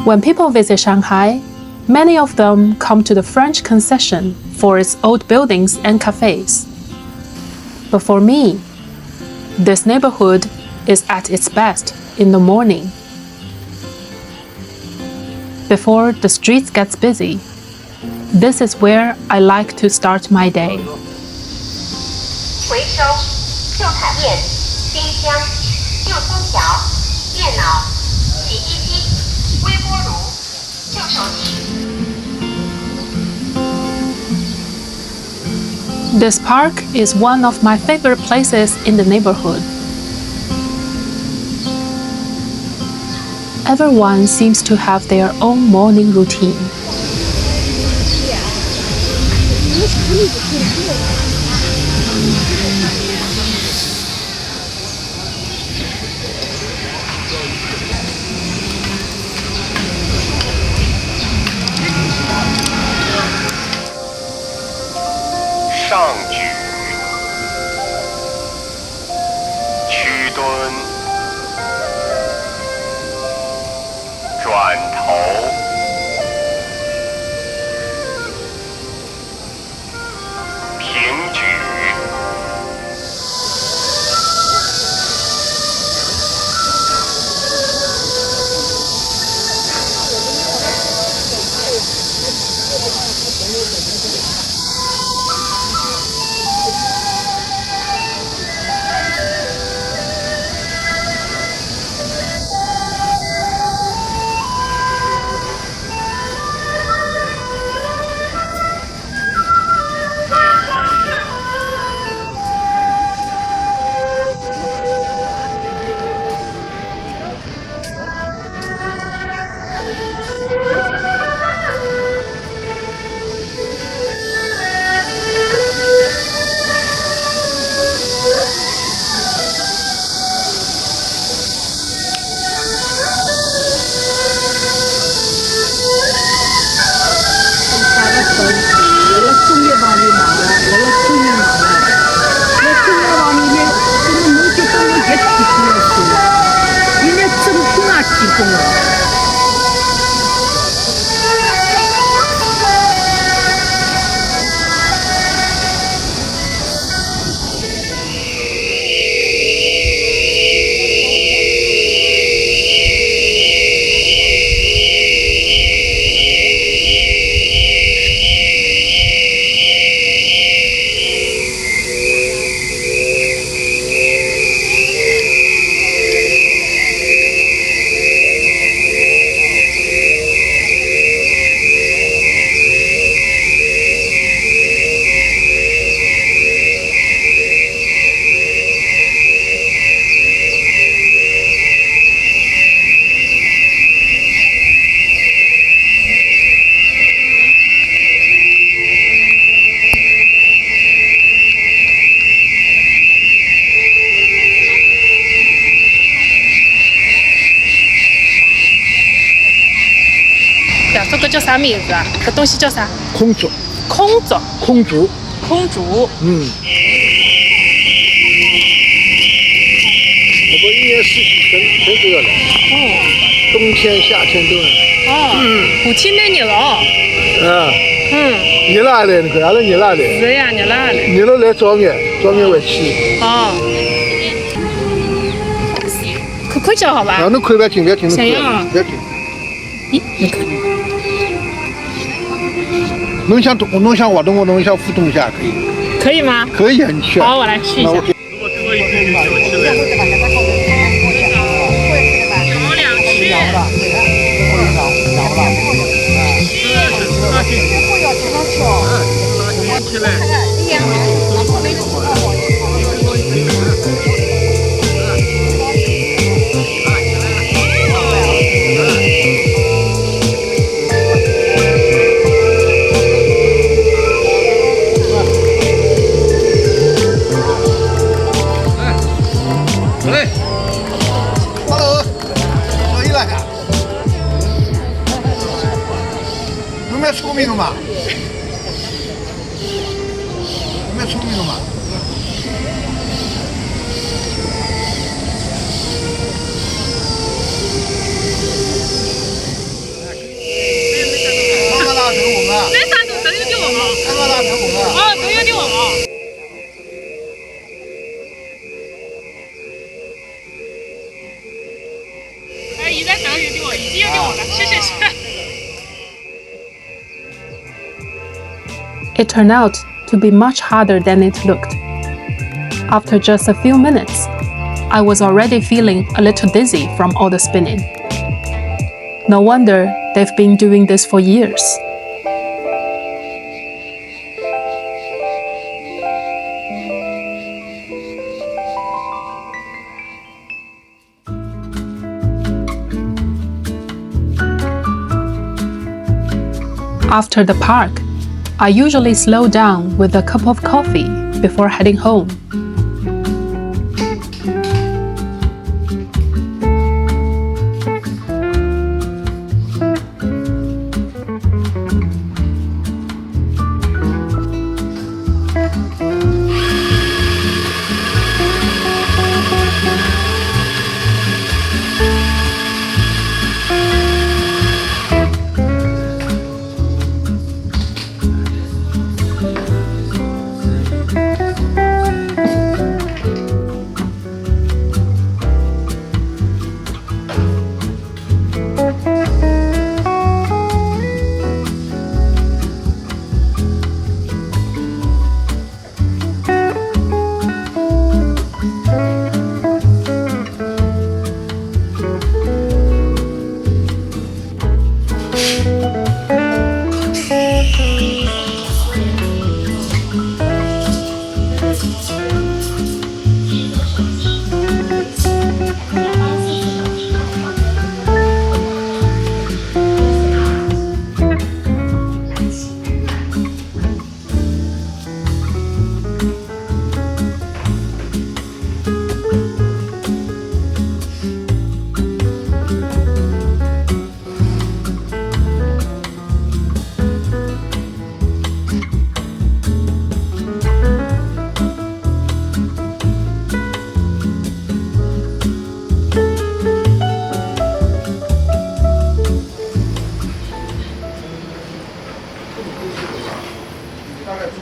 When people visit Shanghai, many of them come to the French Concession for its old buildings and cafes. But for me, this neighborhood is at its best in the morning. Before the streets gets busy, this is where I like to start my day. 回收、旧台面、冰箱、旧空调、电脑、洗衣机、微波炉、旧手机。This park is one of my favorite places in the neighborhood. Everyone seems to have their own morning routine.这个叫啥名字啊？这东西叫啥？空竹。空竹。空竹。空竹。嗯。我们一年四季全都要来。哦。冬天、夏天都要来。哦。夏天蛮热了哦。啊。嗯。热了也来，你看，阿拉热了也来。是呀，热了也来。热了来早眼回去。哦。看起来好吧？啊，侬看不要紧，不要紧，不要紧。咦，你看。侬想活动，侬想互动一下可以。可以吗？可以啊，你去。好，我来试一下。如果多一些就9期了。有两区。聪明了嘛？你们聪明了嘛？ It turned out to be much harder than it looked. After just a few minutes, I was already feeling a little dizzy from all the spinning. No wonder they've been doing this for years. After the park, I usually slow down with a cup of coffee before heading home.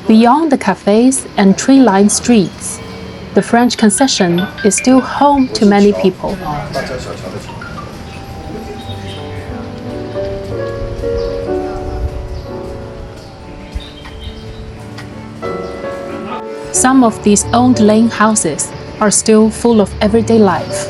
Beyond the cafes and tree-lined streets, the French Concession is still home to many people. Some of these old lane houses are still full of everyday life.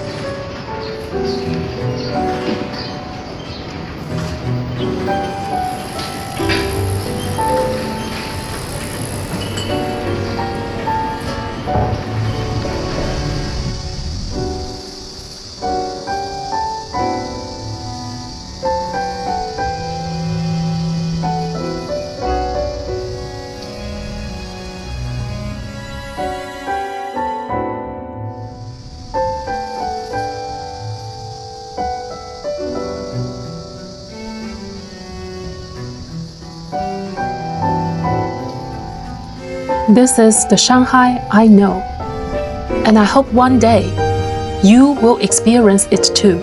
This is the Shanghai I know, and I hope one day you will experience it too.